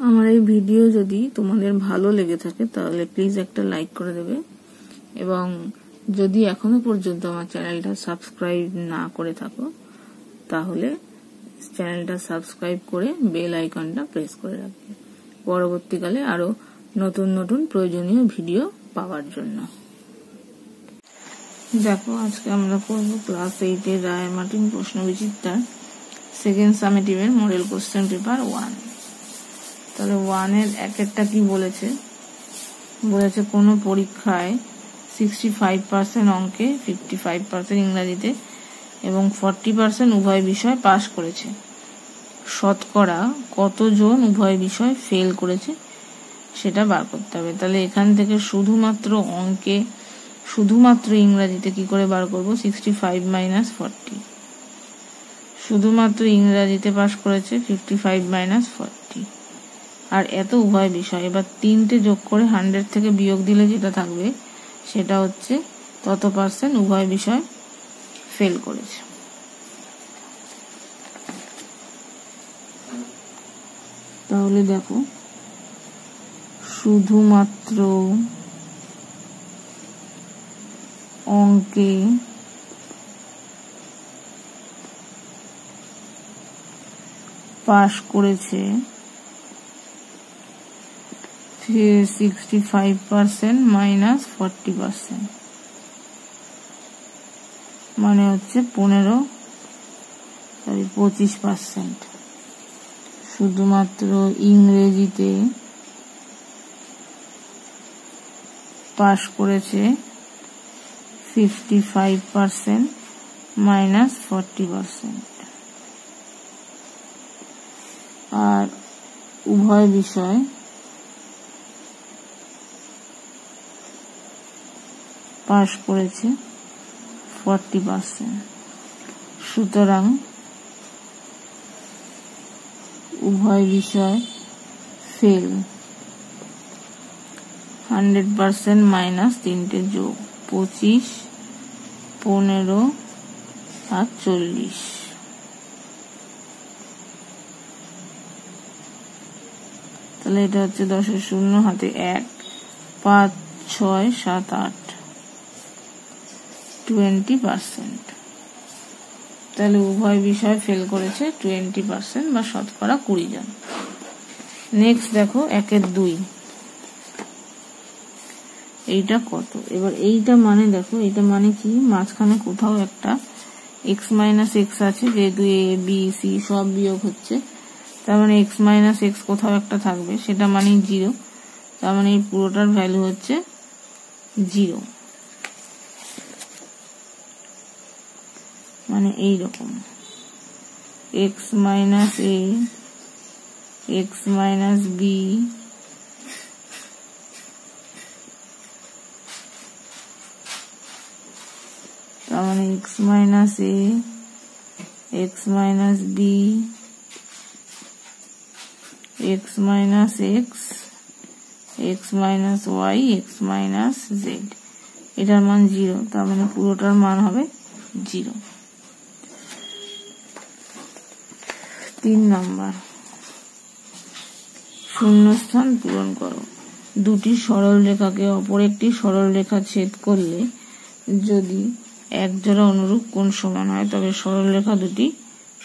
আমার এই ভিডিও যদি তোমাদের ভালো লেগে থাকে তাহলে প্লিজ একটা লাইক করে দেবে এবং যদি এখনো পর্যন্ত আমার চ্যানেলটা সাবস্ক্রাইব না করে থাকো তাহলে চ্যানেলটা সাবস্ক্রাইব করে বেল আইকনটা প্রেস করে রাখবে পরবর্তীকালে আরো নতুন নতুন প্রয়োজনীয় ভিডিও পাওয়ার জন্য। দেখো আজকে আমরা পড়ব ক্লাস 8 এর রায় মার্টিন প্রশ্নবিচিত্রার সেকেন্ড সামেটিভের মডেল কোশ্চেন পেপার 1। তাহলে 1 এর একটা কি বলেছে কোন পরীক্ষায় 65% অঙ্কে 55% ইংরেজিতে এবং 40% উভয় বিষয় পাস করেছে, শতকরা কতজন উভয় বিষয় ফেল করেছে সেটা বার করতে হবে। তাহলে এখান থেকে শুধুমাত্র অঙ্কে শুধুমাত্র ইংরেজিতে কি করে বার করব 65 - 40, শুধুমাত্র ইংরেজিতে পাস করেছে 55 - 40 আর এত উভয় বিষয়। এবার তিনটে যোগ করে 100 থেকে বিয়োগ দিলে যেটা থাকবে সেটা হচ্ছে তত পার্সেন্ট উভয় বিষয় ফেল করেছে। তাহলে দেখো শুধুমাত্র অঙ্কে পাস করেছে 65% - 40%, মানে হচ্ছে 25%। শুধুমাত্র ইংরেজিতে পাস করেছে 55% - 40% আর উভয় বিষয় পাস করেছে 40%। সুতরাং উভয় বিষয় ফেল। 100% মাইনাস তিনটে যোগ 25, 15 আর 40। তাহলে এটা হচ্ছে 10 এর শূন্য হাতে 1, 5, 6, 7, 8, 20%। তাহলে উভয় বিষয় ফেল করেছে 20% বা শতকরা 20 জন। নেক্সট দেখো 1 এর 2, এইটা কত? এবার এইটা মানে দেখো এইটা মানে কি মাঝখানে কোথাও একটা x - x আছে, যেহেতু a b c সব বিয়োগ হচ্ছে তার মানে x - x কোথাও একটা থাকবে, সেটা মানে 0। তার মানে এই পুরোটার ভ্যালু হচ্ছে 0, মানে এইরকম x - a, x - b, তার মানে x - a, x - b, x - x, x - y, x - z, এটার মান 0। তার মানে পুরোটার মান হবে 0। 3 নাম্বার শূন্যস্থান পূরণ করো। দুটি সরল রেখাকে অপর একটি সরল রেখা ছেদ করলে যদি একজোড়া অনুরূপ কোণ সমান হয় তবে সরল রেখা দুটি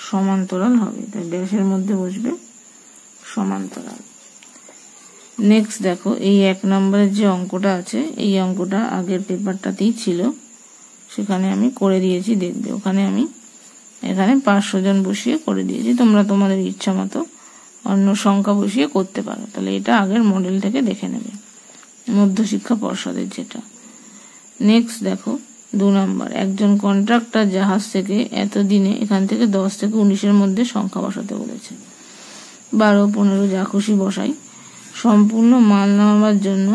সমান্তরাল হবে। তাই ড্যাশের মধ্যে বসবে সমান্তরাল। নেক্সট দেখো এই 1 নম্বরের যে অঙ্কটা আছে এই অঙ্কটা আগের পেপারটাতেই ছিল, সেখানে আমি করে দিয়েছি, দেখবে ওখানে আমি এখানে 500 জন বসিয়ে করে দিয়েছি। তোমরা তোমাদের ইচ্ছা মতো অন্য সংখ্যা বসিয়ে করতে পারো। তাহলে এটা আগের মডেল থেকে দেখে নেবে, মধ্যশিক্ষা পর্ষদের যেটা। নেক্সট দেখো 2 নম্বর, একজন কন্ট্রাক্টর জাহাজ থেকে এতদিনে এখান থেকে 10 থেকে 19-এর মধ্যে সংখ্যা বসাতে বলেছে। 12, 15 যা খুশি বসাই। সম্পূর্ণ মাল নামাবার জন্য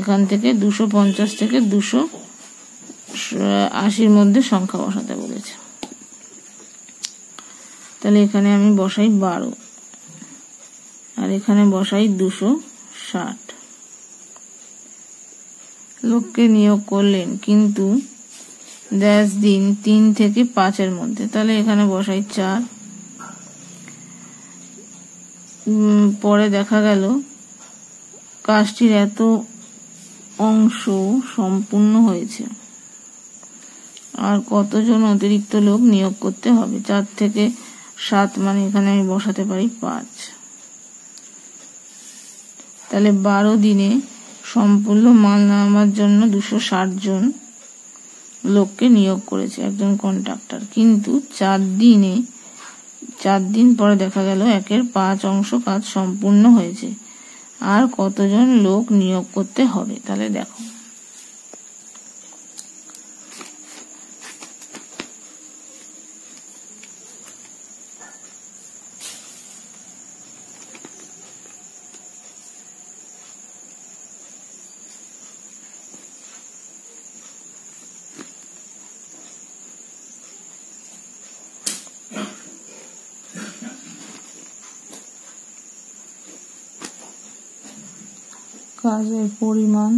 এখান থেকে 250 থেকে 280-র মধ্যে সংখ্যা বসাতে বলেছে। তাহলে এখানে আমি বসাই 12 আর এখানে বসাই 260। লোককে নিয়োগ করলেন কিন্তু ড্যাশ দিন 3 থেকে 5-এর মধ্যে। তাহলে এখানে বসাই 4, পরে দেখা গেল কাজটির এত অংশ সম্পূর্ণ হয়েছে, আর কতজন অতিরিক্ত লোক নিয়োগ করতে হবে। 4 থেকে 7 মানে এখানে আমি বসাতে পারি 5। তাহলে 12 দিনে সম্পূর্ণ মাল নামাবার জন্য 260 জন লোককে নিয়োগ করেছে একজন কন্ট্রাক্টর। কিন্তু 4 দিন পরে দেখা গেল 1/5 অংশ কাজ সম্পূর্ণ হয়েছে, আর কতজন লোক নিয়োগ করতে হবে। তাহলে দেখো, কাজের পরিমাণ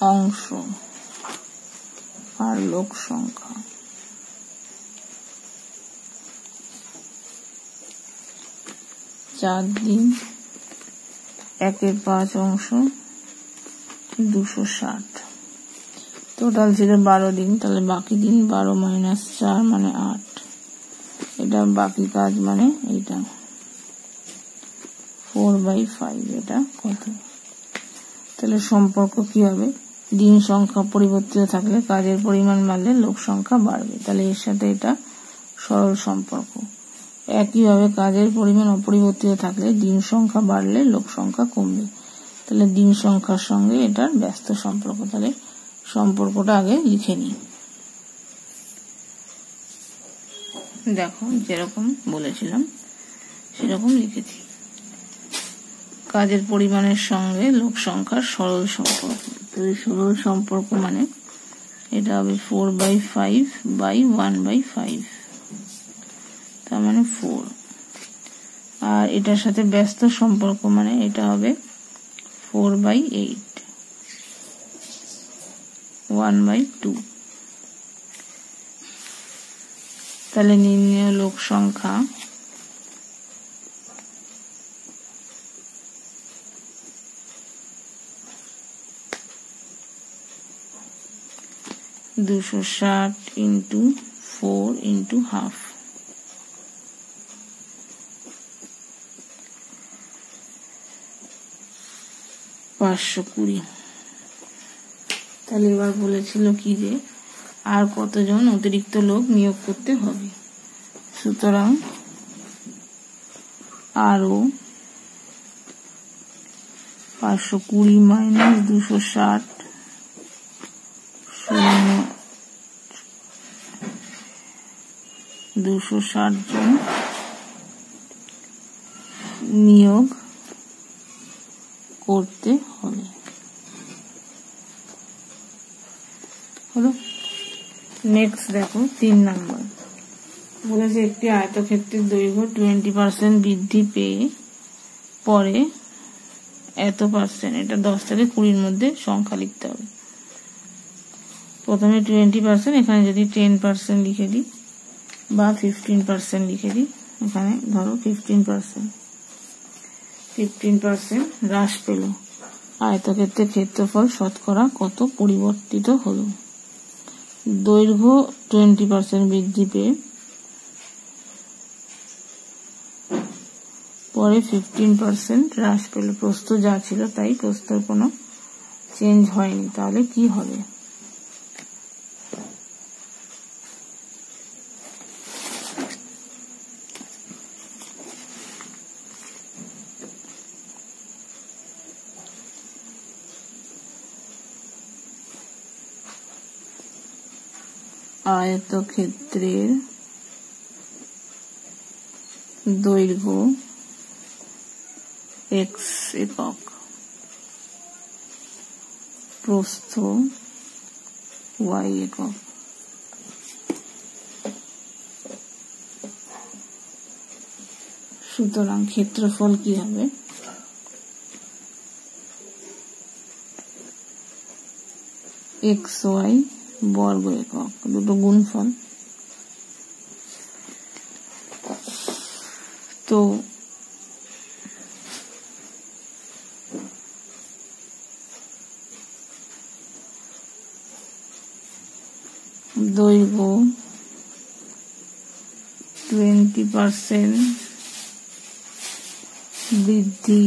অংশ আর লোক সংখ্যা। 4 দিন 1/5 অংশ 260, টোটাল ছিল 12 দিন। তাহলে বাকি দিন 12 - 4 মানে 8। এটা বাকি কাজ মানে এটা 4/5। এটা কত? তাহলে সম্পর্ক কি হবে? দিন সংখ্যা পরিবর্তিত থাকলে কাজের পরিমাণ বাড়লে লোক সংখ্যা বাড়বে। তাহলে এর সাথে এটা সরল সম্পর্ক। একইভাবে কাজের পরিমাণ অপরিবর্তিত থাকলে দিন সংখ্যা বাড়লে লোক সংখ্যা কমবে। তাহলে দিন সংখ্যার সঙ্গে এটার ব্যস্ত সম্পর্ক। তাহলে সম্পর্কটা আগে লিখে নিই। দেখো, যেরকম বলেছিলাম সেরকম লিখেছি। কাজের পরিমাণের সঙ্গে লোক সংখ্যার সরল সম্পর্ক। তো এই সরল সম্পর্ক মানে এটা হবে 4/5/1/5, তার মানে 4। আর এটার সাথে ব্যস্ত সম্পর্ক মানে এটা হবে 4/8 1/2। তাহলে নির্ণেয় লোক সংখ্যা (260 × 4 × ½ 520। তাহলে এবার বলেছিল কি যে আর কতজন অতিরিক্ত লোক নিয়োগ করতে হবে। সুতরাং আরো 520 - 260 260 জন নিয়োগ করতে হবে। হলো। নেক্সট দেখো 3 নম্বর বলেছে একটি আয়তক্ষেত্রের দৈর্ঘ্য 20% বৃদ্ধি পেয়ে পরে এত %, এটা 10 থেকে 20-র মধ্যে সংখ্যা লিখতে হবে। প্রথমে 20%, এখানে যদি 10% লিখে দিই বা 15% লিখে দিই, এখানে ধরো 15% হ্রাস পেল। আয়তক্ষেত্রের ক্ষেত্রফল শতকরা কত পরিবর্তিত হলো? দৈর্ঘ্য 20% বৃদ্ধি পেয়ে পরে 15% হ্রাস পেল। প্রস্থ যা ছিল তাই, প্রস্থের কোনো চেঞ্জ হয়নি। তাহলে কি হবে? আয়তক্ষেত্রের দৈর্ঘ্য x একক, প্রস্থ y একক। সুতরাং ক্ষেত্রফল কি হবে? xy বর্গ একক, দুটো গুণফল তো দৈর্ঘ্য 20% বৃদ্ধি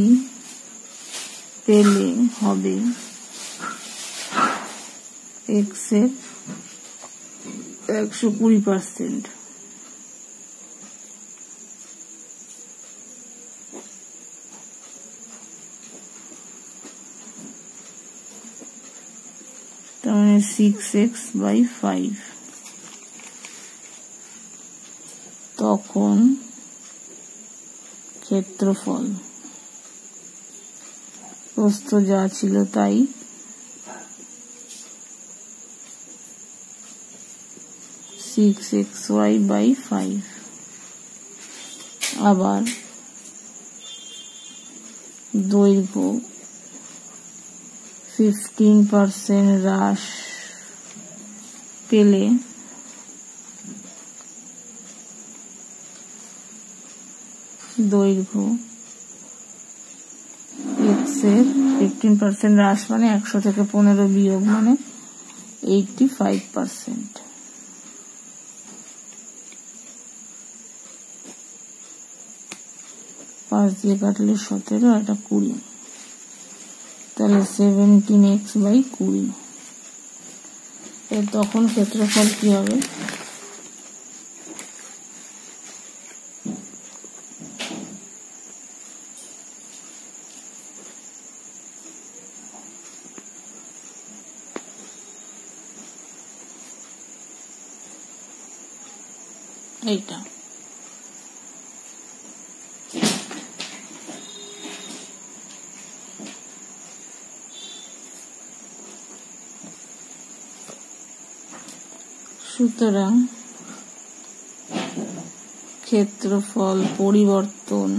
পেলে হবে x এর 120%। তার মানে 6x/5। তখন ক্ষেত্রফল প্রস্থ যা ছিল তাই 6xy/5। আবার দৈর্ঘ্য 15% হ্রাস পেলে দৈর্ঘ্য x এর 15% হ্রাস মানে 100 থেকে 15 বিয়োগ মানে 85%। 5 দিয়ে কাটলে 17 আর এটা 20, তাহলে 17x/20। এর তখন ক্ষেত্রফল কি হবে? এইটা সুতরাং ক্ষেত্রফল পরিবর্তন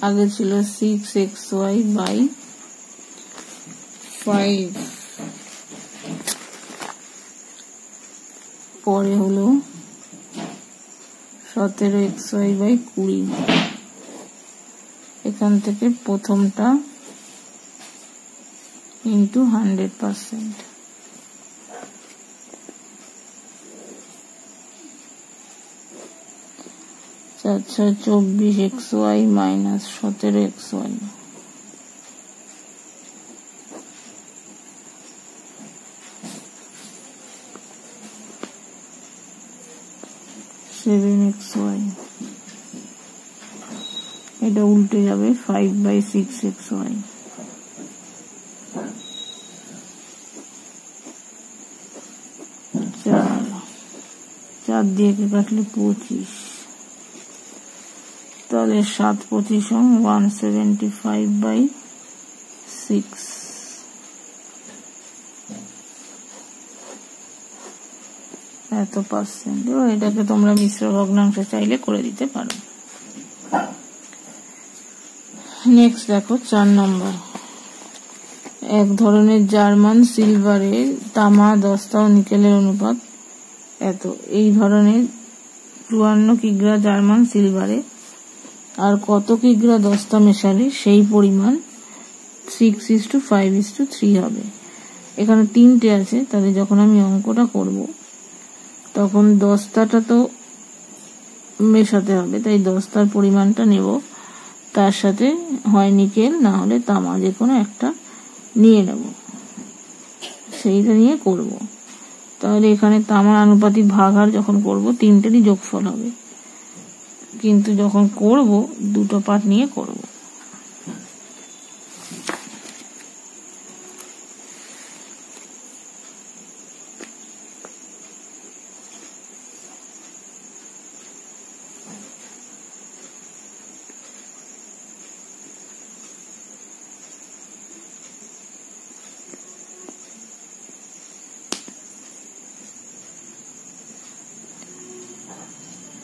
আগে ছিল 6xy/5, পরে হলো 17xy/20। এখান থেকে প্রথমটা into 100%। 424xy minus 17xy। 7xy, এটা উল্টে যাবে 5/6xy। 4 দিয়ে কাটলে 25, তাহলে 7×25 175/6। এত পার্সেন্ট। এটাকে তোমরা মিশ্র ভগ্নাংশ চাইলে করে দিতে পারো। নেক্সট দেখো 4 নম্বর। এক ধরনের জার্মান সিলভারে তামা, দস্তা ও নিকেলের অনুপাত এত। এই ধরনের 54 কিগ্রা জার্মান সিলভারে আর কত কিগ্রা দস্তা মেশালে সেই পরিমাণ 6:5:3 হবে। এখানে 3টে আছে, তাহলে যখন আমি অঙ্কটা করব তখন দস্তাটা তো মেশাতে হবে, তাই দস্তার পরিমাণটা নেব, তার সাথে হয় নিকেল না হলে তামা, যে কোনো একটা নিয়ে নেব, সেইটা নিয়ে করব। তাহলে এখানে তামার আনুপাতিক ভাগাহার যখন করব 3টেরই যোগফল হবে, কিন্তু যখন করব 2টো পার্ট নিয়ে করব।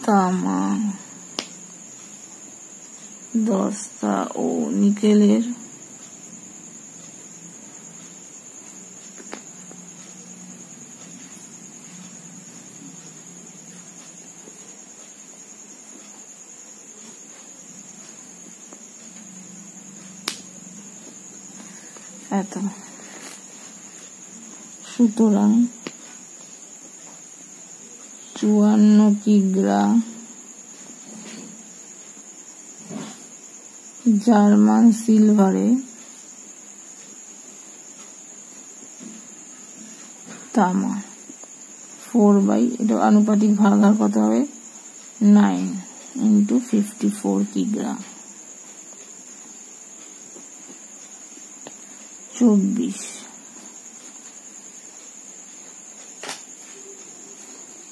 তামা, দস্তা ও নিকেলের এত। সুতরাং 54 কিগ্রা জার্মান সিলভারে তামা 4 এটা আনুপাতিক ভাগাকার কত হবে 9 × 54 কিগ্রা 24।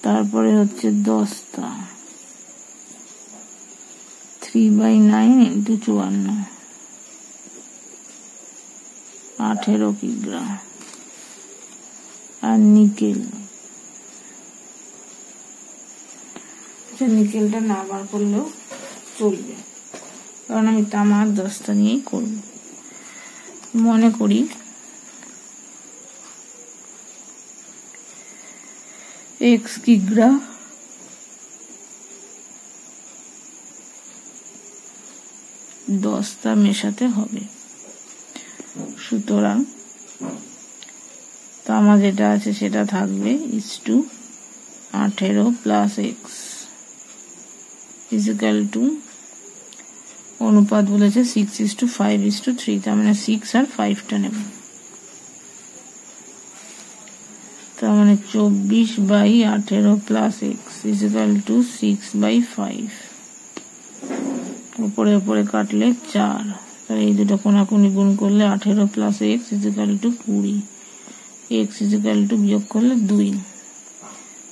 তারপরে হচ্ছে দস্তা 3/9 × 54 18 কিগ্রা। আর নিকেল, নিকেলটা না বার করলেও চলবে, কারণ আমি তামার দস্তা নিয়েই করব। মনে করি x কিগ্রা দস্তা মেশাতে হবে। সুতরাং তামা যেটা আছে সেটা থাকবে = 18 + x = অনুপাত বলেছে 6:5:3, তার মানে 6 আর 5টা নেব। তার মানে 24/18 + x = 6/5। উপরে উপরে কাটলে 4, তাহলে এই দুটো কোণাকুণি গুণ করলে 18 + x = 20, x = বিয়োগ করলে 2,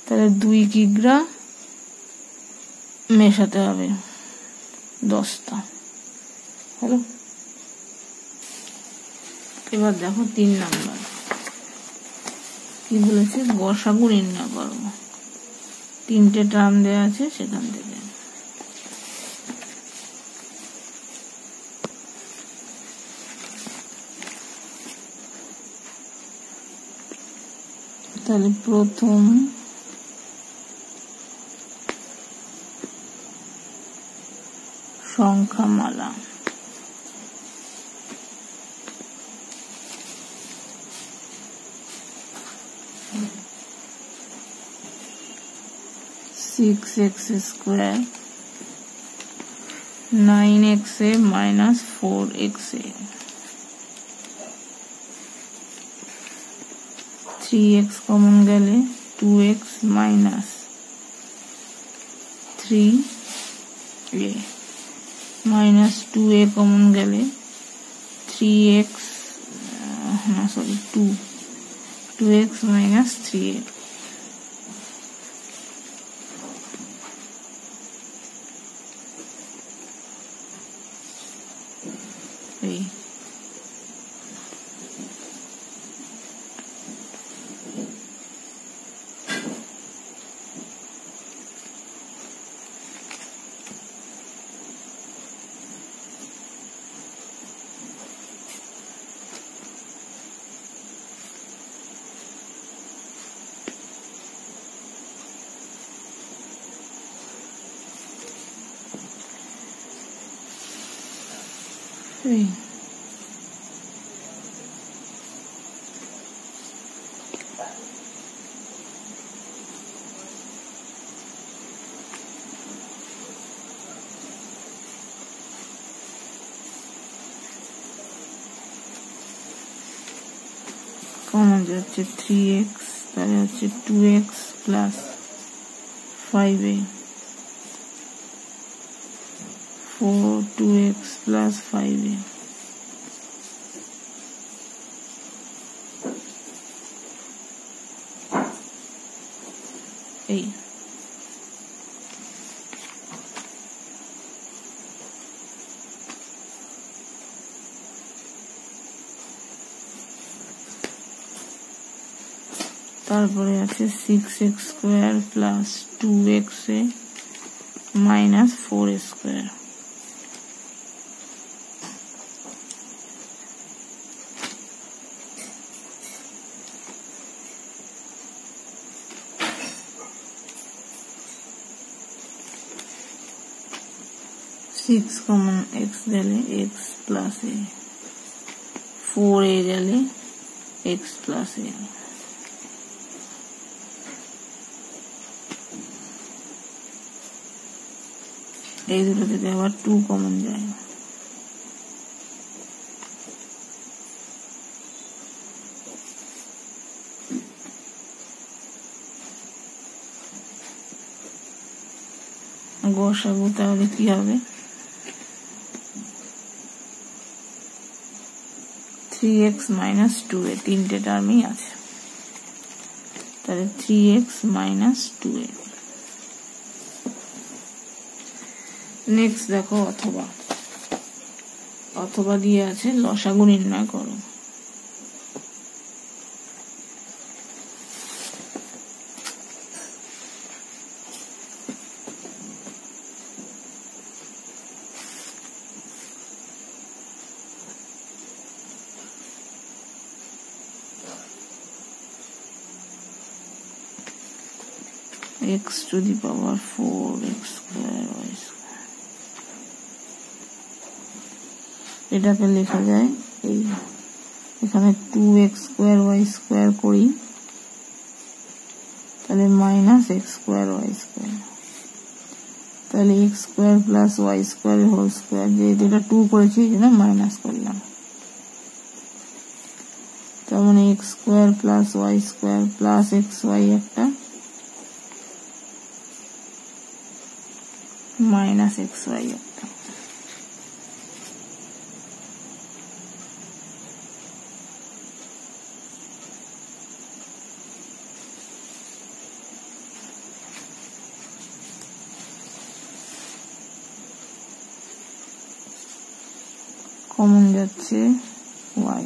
তাহলে 2 কিগ্রা মেশাতে হবে দস্তা। হলো। এবার দেখো 3 নাম্বার কি বলেছে, গসাগু নির্ণয় করো। 3টে টার্ম দেওয়া আছে সেখান থেকে। তাহলে প্রথম সংখ্যামালা 6x² 9xa - 4xa 3x common গেলে 2x - 3a -2a কমন গেলে 2x - 3a। কমন যাচ্ছে 3x, তাহলে হচ্ছে 2x + 5a 2x + 5a। এই তারপরে আছে 6x² + 2xa - 4a²। Common x গেলে x + a 4a গেলে x প্লাস a, এই দুটো থেকে আবার 2 কমন যায়, গসাগু তাহলে কি হবে 3x minus 2a, তিনটে টার্মই আছে, তাহলে 3x minus 2a। নেক্সট দেখো অথবা, অথবা দিয়ে আছে লসাগু নির্ণয় করো। x to the power 4x square y square, এটাকে লেখা যায় এই, এখানে 2x square y square করি তাহলে minus x square y square, তাহলে x square plus y square whole square, যেহেতু এটা 2 করেছি এই জন্য মাইনাস করলাম, তার মানে x square plus y square plus xy একটা মাইনাস xy একটা, কমন যাচ্ছে y,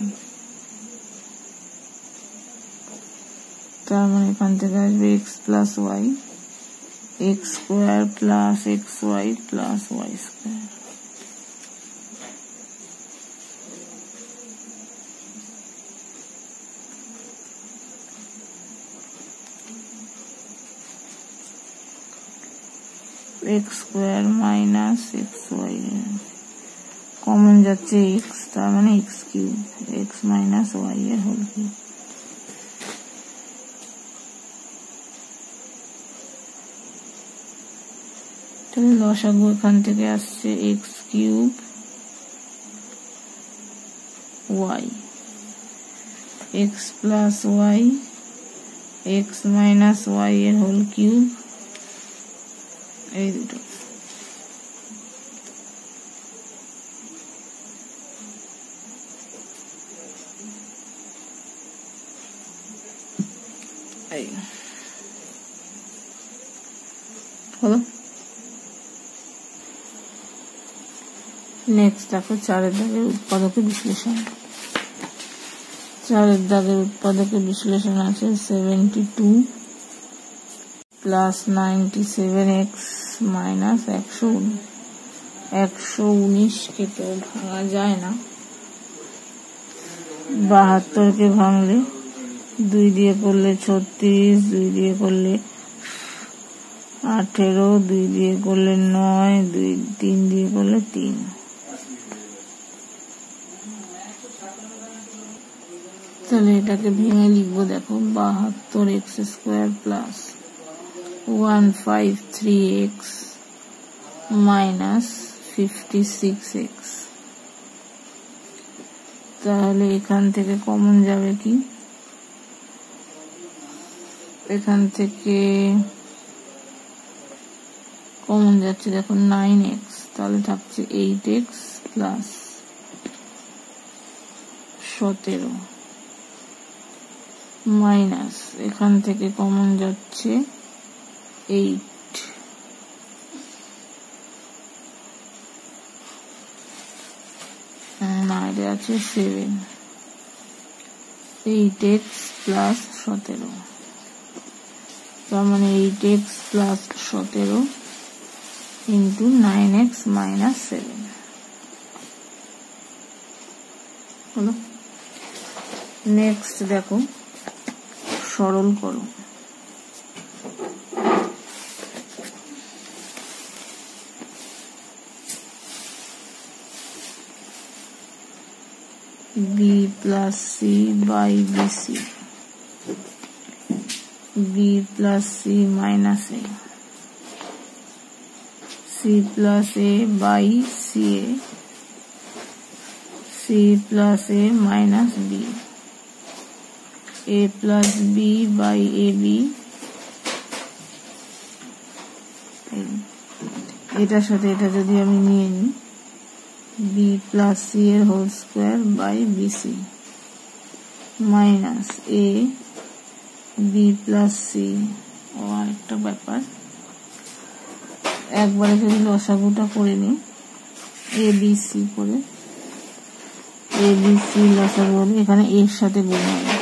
তার মানে এখান থেকে আসবে x plus y, x square plus xy plus y square, x square minus xy, common যাচ্ছে x, তার মানে x cube, x minus y এর হোল কিউব, তাহলে লসাগু এখান থেকে আসছে x cube y, x plus y, x minus y এর হোল কিউব, এই দুটো, এই হলো। নেক্সট দেখো 4 দাগের উৎপাদকের বিশ্লেষণ। 4 দাগের উৎপাদকের বিশ্লেষণ আছে 72 প্লাস 97x মাইনাস 119কে তো ভাঙা যায় না, 72কে ভাঙলে 2 দিয়ে করলে 36, 2 দিয়ে করলে 18, 2 দিয়ে করলে 9, 3 দিয়ে করলে 3, তাহলে এটাকে ভেঙে লিখবো, দেখো 72x square plus 153x minus 56x, তাহলে এখান থেকে কমন যাবে কি, এখান থেকে কমন যাচ্ছে দেখো 9x, তাহলে থাকছে 8x প্লাস 17 মাইনাস, এখান থেকে কমন যাচ্ছে 8, না এটা আছে 7, 8x প্লাস 17, তার মানে 8x plus 17 into 9x minus 7 হলো। নেক্সট দেখো সরল করো, B plus C by B C, B plus C minus A, C plus A by C A, C plus A minus B, A plus B by A B, এটার সাথে এটা যদি আমি নিয়ে নিই, বি প্লাস সি এর whole square by B C minus A B plus C. ও আরেকটা ব্যাপার, একবারে যদি লসাগুটা করে নিই এ বি সি করে, এ বি সি লসাগু হলে এখানে এর সাথে গুণ হবে,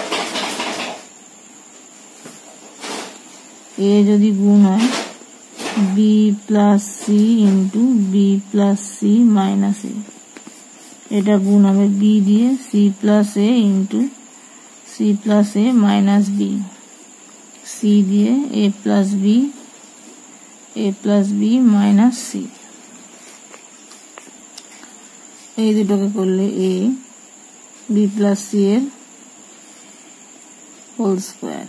এ যদি গুণ হয় B plus C into B plus C minus A, এটা গুণ হবে বি দিয়ে C plus A into C plus A minus B, C দিয়ে A plus B minus C. এই দুটোকে করলে এ বি প্লাস সি এর whole square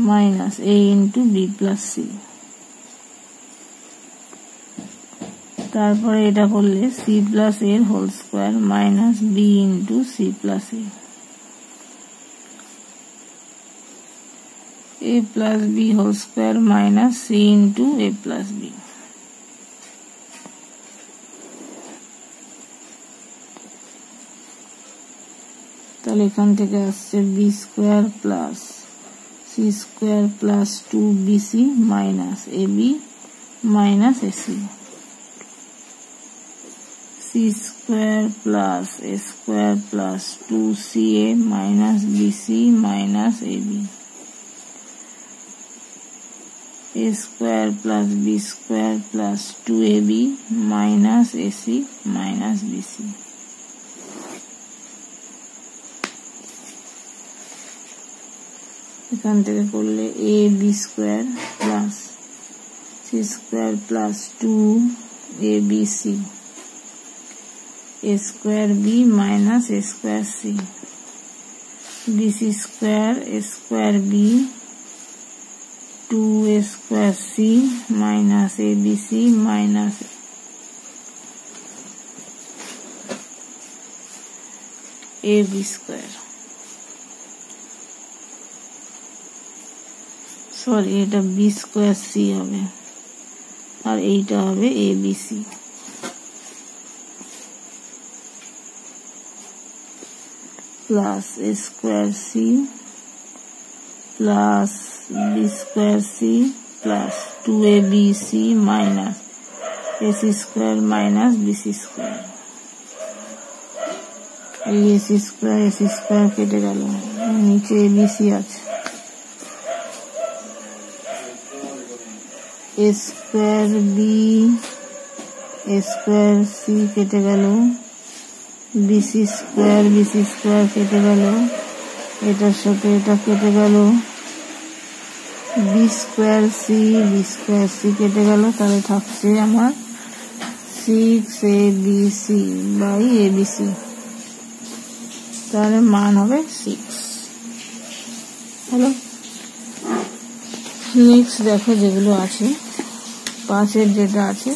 minus A into B plus C, তারপরে এটা করলে সি প্লাস এর whole square minus B into C plus A plus B whole square minus C into A plus B. তাহলে এখান থেকে আসছে B square plus C square plus 2bc minus A B minus A C, C square plus A square plus 2ca minus B C minus A B, A square plus B square plus 2ab minus A C minus B C. এখান থেকে করলে A B square plus C square plus 2abc A square B minus A square C, B C square A square B 2a square C minus ABC minus A B square, sorry এটা B square C হবে আর এইটা হবে A B C plus A square C plus B square C plus 2abc minus A C square minus B C square. এই A C square কেটে গেল, নিচে A B C আছে, A square B A square C কেটে গেল, বিসি স্কোয়ার কেটে গেল, এটার সাথে এটা কেটে গেল, বি স্কোয়ার সি কেটে গেল, তাহলে থাকছে আমার 6abc বাই এবিসি, তাহলে মান হবে 6। হ্যালো, নেক্সট দেখো যেগুলো আছে, 5-এর যেটা আছে,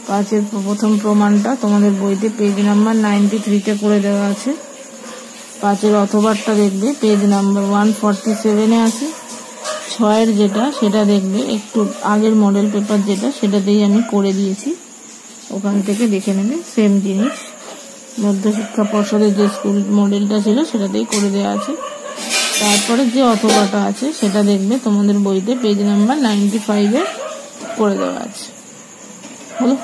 5-এর প্রথম প্রমাণটা তোমাদের বইতে পেজ নাম্বার 93-তে করে দেওয়া আছে। 5-এর অথবাটা দেখবে পেজ নাম্বার 147-এ আছে। 6-এর যেটা সেটা দেখবে একটু আগের মডেল পেপার যেটা, সেটাতেই আমি করে দিয়েছি, ওখান থেকে দেখে নেবে। সেম জিনিস, মধ্যশিক্ষা পর্ষদের যে স্কুল মডেলটা ছিল সেটাতেই করে দেওয়া আছে। তারপরে যে অথবাটা আছে সেটা দেখবে তোমাদের বইতে পেজ নাম্বার 95-এ করে দেওয়া আছে। হলো।